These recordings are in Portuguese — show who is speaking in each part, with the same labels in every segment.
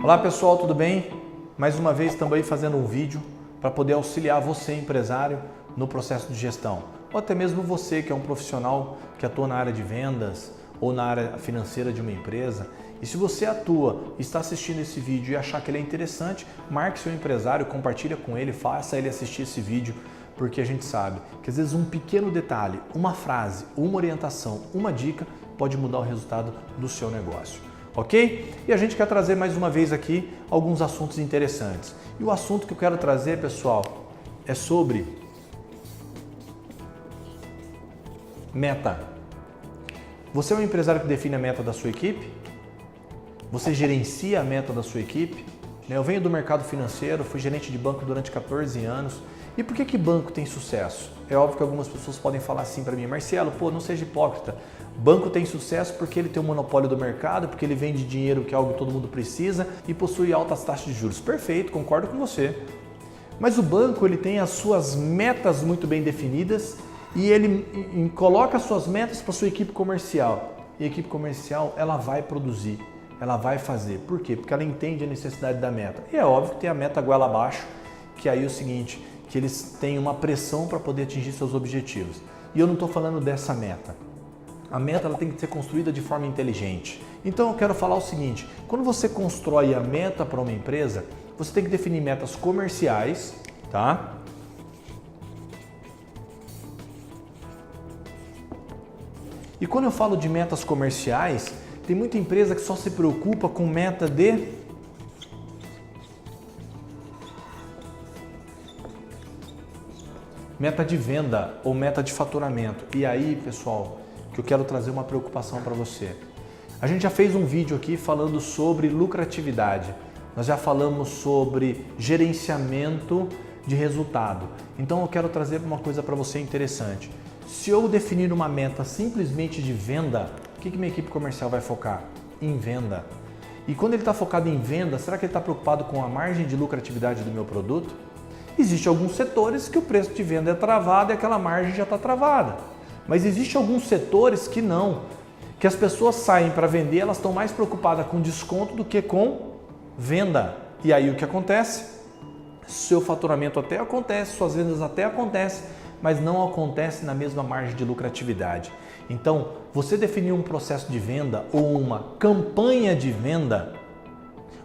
Speaker 1: Olá pessoal, tudo bem? Mais uma vez também fazendo um vídeo para poder auxiliar você, empresário, no processo de gestão. Ou até mesmo você que é um profissional que atua na área de vendas ou na área financeira de uma empresa. E se você atua, está assistindo esse vídeo e achar que ele é interessante, marque seu empresário, compartilha com ele, faça ele assistir esse vídeo, porque a gente sabe que às vezes um pequeno detalhe, uma frase, uma orientação, uma dica pode mudar o resultado do seu negócio. Ok? E a gente quer trazer mais uma vez aqui alguns assuntos interessantes. E o assunto que eu quero trazer, pessoal, é sobre meta. Você é um empresário que define a meta da sua equipe? Você gerencia a meta da sua equipe? Eu venho do mercado financeiro, fui gerente de banco durante 14 anos. E por que banco tem sucesso? É óbvio que algumas pessoas podem falar assim para mim, Marcelo, não seja hipócrita. Banco tem sucesso porque ele tem um monopólio do mercado, porque ele vende dinheiro, que é algo que todo mundo precisa, e possui altas taxas de juros. Perfeito, concordo com você. Mas o banco ele tem as suas metas muito bem definidas e ele coloca as suas metas para a sua equipe comercial. E a equipe comercial ela vai produzir, ela vai fazer. Por quê? Porque ela entende a necessidade da meta. E é óbvio que tem a meta goela abaixo, que aí é o seguinte, que eles têm uma pressão para poder atingir seus objetivos. E eu não estou falando dessa meta. A meta ela tem que ser construída de forma inteligente. Então eu quero falar o seguinte, quando você constrói a meta para uma empresa, você tem que definir metas comerciais, tá? E quando eu falo de metas comerciais, tem muita empresa que só se preocupa com meta de venda ou meta de faturamento. E aí, pessoal, que eu quero trazer uma preocupação para você. A gente já fez um vídeo aqui falando sobre lucratividade. Nós já falamos sobre gerenciamento de resultado. Então eu quero trazer uma coisa para você interessante. Se eu definir uma meta simplesmente de venda, o que minha equipe comercial vai focar? Em venda. E quando ele está focado em venda, será que ele está preocupado com a margem de lucratividade do meu produto? Existem alguns setores que o preço de venda é travado e aquela margem já está travada. Mas existem alguns setores que não, que as pessoas saem para vender, elas estão mais preocupadas com desconto do que com venda. E aí o que acontece? Seu faturamento até acontece, suas vendas até acontecem, mas não acontece na mesma margem de lucratividade. Então, você definir um processo de venda ou uma campanha de venda,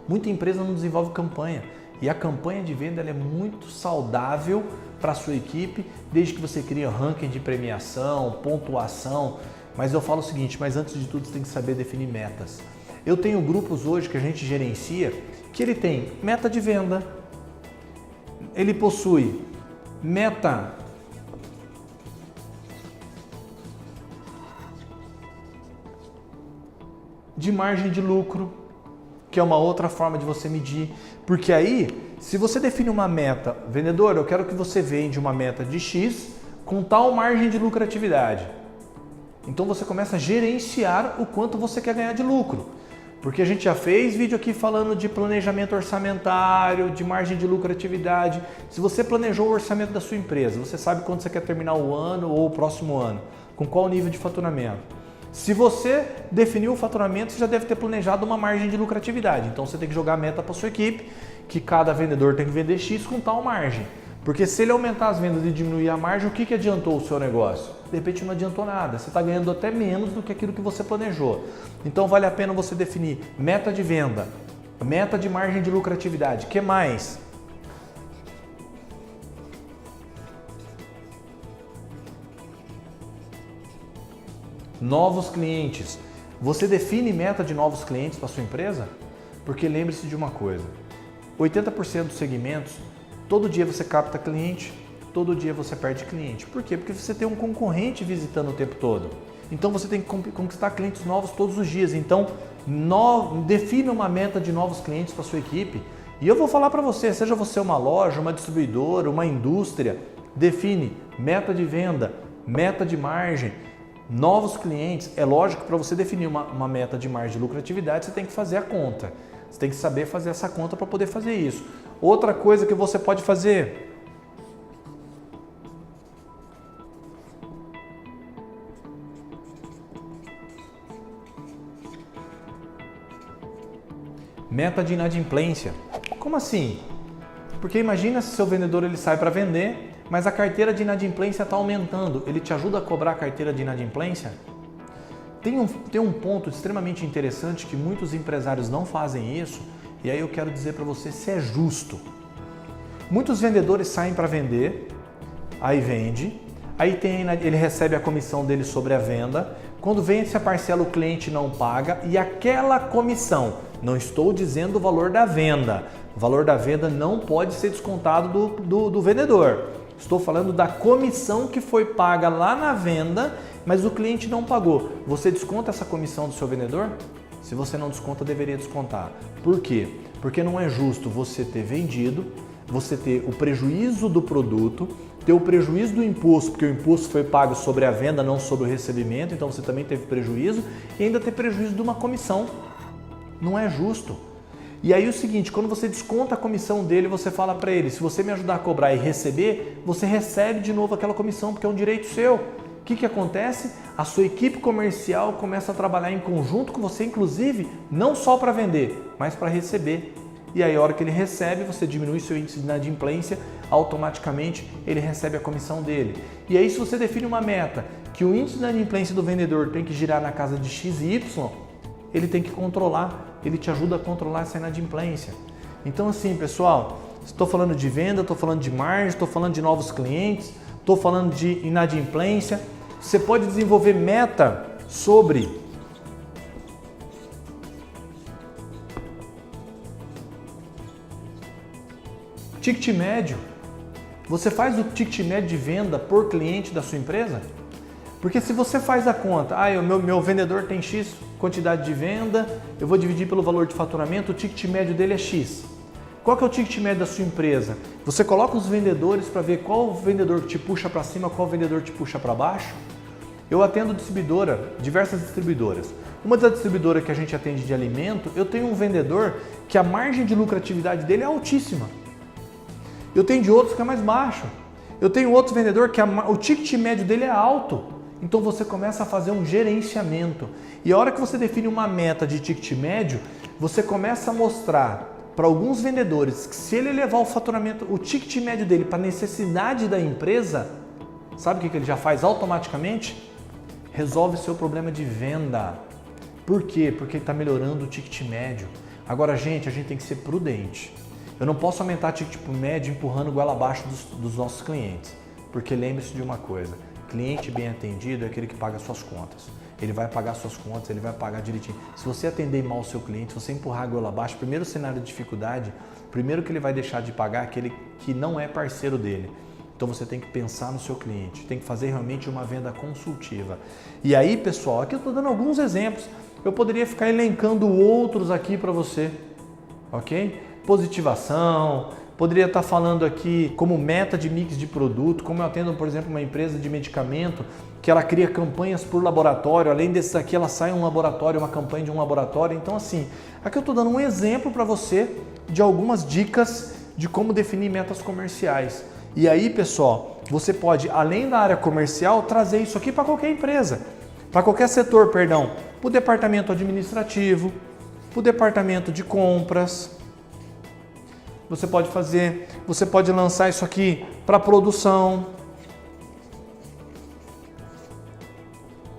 Speaker 1: muita empresa não desenvolve campanha. E a campanha de venda ela é muito saudável para a sua equipe, desde que você cria ranking de premiação, pontuação. Mas eu falo o seguinte, mas antes de tudo você tem que saber definir metas. Eu tenho grupos hoje que a gente gerencia, que ele tem meta de venda, ele possui meta de margem de lucro, que é uma outra forma de você medir, porque aí, se você define uma meta, vendedor, eu quero que você vende uma meta de X com tal margem de lucratividade. Então você começa a gerenciar o quanto você quer ganhar de lucro. Porque a gente já fez vídeo aqui falando de planejamento orçamentário, de margem de lucratividade. Se você planejou o orçamento da sua empresa, você sabe quando você quer terminar o ano ou o próximo ano, com qual nível de faturamento. Se você definiu o faturamento, você já deve ter planejado uma margem de lucratividade. Então você tem que jogar a meta para sua equipe, que cada vendedor tem que vender X com tal margem. Porque se ele aumentar as vendas e diminuir a margem, o que adiantou o seu negócio? De repente não adiantou nada, você está ganhando até menos do que aquilo que você planejou. Então vale a pena você definir meta de venda, meta de margem de lucratividade. O que mais? Novos clientes. Você define meta de novos clientes para sua empresa? Porque lembre-se de uma coisa, 80% dos segmentos, todo dia você capta cliente, todo dia você perde cliente. Por quê? Porque você tem um concorrente visitando o tempo todo. Então você tem que conquistar clientes novos todos os dias. Então defina uma meta de novos clientes para sua equipe. E eu vou falar para você, seja você uma loja, uma distribuidora, uma indústria, define meta de venda, meta de margem, novos clientes. É lógico que para você definir uma meta de margem de lucratividade, você tem que fazer a conta. Você tem que saber fazer essa conta para poder fazer isso. Outra coisa que você pode fazer, Meta de inadimplência. Como assim? Porque imagina se seu vendedor ele sai para vender, mas a carteira de inadimplência está aumentando. Ele te ajuda a cobrar a carteira de inadimplência? Tem um ponto extremamente interessante que muitos empresários não fazem isso, e aí eu quero dizer para você se é justo. Muitos vendedores saem para vender, aí vende, aí ele recebe a comissão dele sobre a venda, quando vence a parcela o cliente não paga e aquela comissão, não estou dizendo o valor da venda, o valor da venda não pode ser descontado do vendedor. Estou falando da comissão que foi paga lá na venda, mas o cliente não pagou. Você desconta essa comissão do seu vendedor? Se você não desconta, deveria descontar. Por quê? Porque não é justo você ter vendido, você ter o prejuízo do produto, ter o prejuízo do imposto, porque o imposto foi pago sobre a venda, não sobre o recebimento, então você também teve prejuízo, e ainda ter prejuízo de uma comissão. Não é justo. E aí o seguinte, quando você desconta a comissão dele, você fala para ele, se você me ajudar a cobrar e receber, você recebe de novo aquela comissão, porque é um direito seu. O que acontece? A sua equipe comercial começa a trabalhar em conjunto com você, inclusive, não só para vender, mas para receber. E aí a hora que ele recebe, você diminui seu índice de inadimplência, automaticamente ele recebe a comissão dele. E aí se você define uma meta, que o índice de inadimplência do vendedor tem que girar na casa de X e Y, ele tem que controlar, ele te ajuda a controlar essa inadimplência. Então assim, pessoal, estou falando de venda, estou falando de margem, estou falando de novos clientes, estou falando de inadimplência. Você pode desenvolver meta sobre ticket médio. Você faz o ticket médio de venda por cliente da sua empresa? Porque se você faz a conta, meu vendedor tem X quantidade de venda, eu vou dividir pelo valor de faturamento, o ticket médio dele é X. Qual que é o ticket médio da sua empresa? Você coloca os vendedores para ver qual vendedor te puxa para cima, qual vendedor te puxa para baixo. Eu atendo diversas distribuidoras. Uma das distribuidoras que a gente atende de alimento, eu tenho um vendedor que a margem de lucratividade dele é altíssima. Eu tenho de outros que é mais baixo. Eu tenho outro vendedor que o ticket médio dele é alto. Então você começa a fazer um gerenciamento. E a hora que você define uma meta de ticket médio, você começa a mostrar para alguns vendedores que se ele levar o faturamento, o ticket médio dele para a necessidade da empresa, sabe o que ele já faz automaticamente? Resolve seu problema de venda. Por quê? Porque ele está melhorando o ticket médio. Agora, a gente tem que ser prudente. Eu não posso aumentar o ticket médio empurrando goela abaixo dos nossos clientes. Porque lembre-se de uma coisa, cliente bem atendido é aquele que paga suas contas. Ele vai pagar suas contas, ele vai pagar direitinho. Se você atender mal o seu cliente, se você empurrar a goela abaixo, primeiro cenário de dificuldade, primeiro que ele vai deixar de pagar aquele que não é parceiro dele. Então você tem que pensar no seu cliente, tem que fazer realmente uma venda consultiva. E aí, pessoal, aqui eu estou dando alguns exemplos. Eu poderia ficar elencando outros aqui para você, ok? Positivação, poderia estar falando aqui como meta de mix de produto, como eu atendo, por exemplo, uma empresa de medicamento que ela cria campanhas por laboratório, além desses aqui ela sai um laboratório, uma campanha de um laboratório. Então assim, aqui eu estou dando um exemplo para você de algumas dicas de como definir metas comerciais. E aí, pessoal, você pode, além da área comercial, trazer isso aqui para qualquer empresa, para qualquer setor, perdão, para o departamento administrativo, para o departamento de compras. Você pode lançar isso aqui para produção.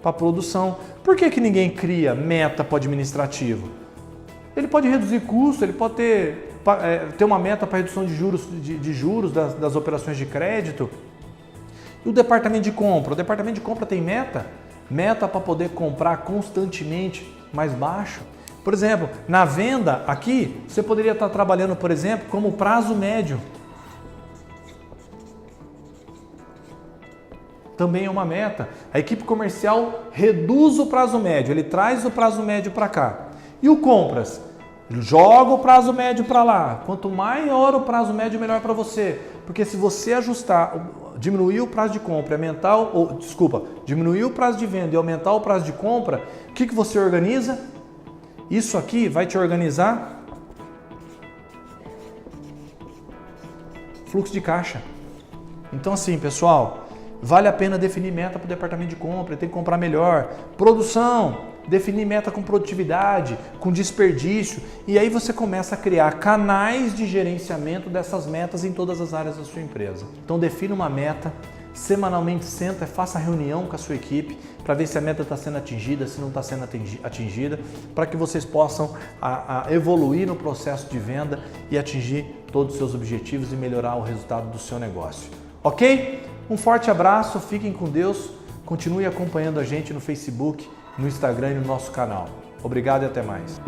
Speaker 1: Para produção. Por que ninguém cria meta para o administrativo? Ele pode reduzir custo, ele pode ter uma meta para redução de juros das operações de crédito. E o departamento de compra? O departamento de compra tem meta? Meta para poder comprar constantemente mais baixo. Por exemplo, na venda aqui, você poderia estar trabalhando, por exemplo, como prazo médio. Também é uma meta. A equipe comercial reduz o prazo médio, ele traz o prazo médio para cá. E o compras? Ele joga o prazo médio para lá. Quanto maior o prazo médio, melhor para você. Porque se você diminuir o prazo de compra, diminuir o prazo de venda e aumentar o prazo de compra, o que você organiza? Isso aqui vai te organizar fluxo de caixa. Então assim, pessoal, vale a pena definir meta para o departamento de compra, tem que comprar melhor. Produção, definir meta com produtividade, com desperdício, e aí você começa a criar canais de gerenciamento dessas metas em todas as áreas da sua empresa. Então defina uma meta, semanalmente senta, faça reunião com a sua equipe para ver se a meta está sendo atingida, se não está sendo atingida, para que vocês possam evoluir no processo de venda e atingir todos os seus objetivos e melhorar o resultado do seu negócio. Ok? Um forte abraço, fiquem com Deus, continue acompanhando a gente no Facebook, no Instagram e no nosso canal. Obrigado e até mais.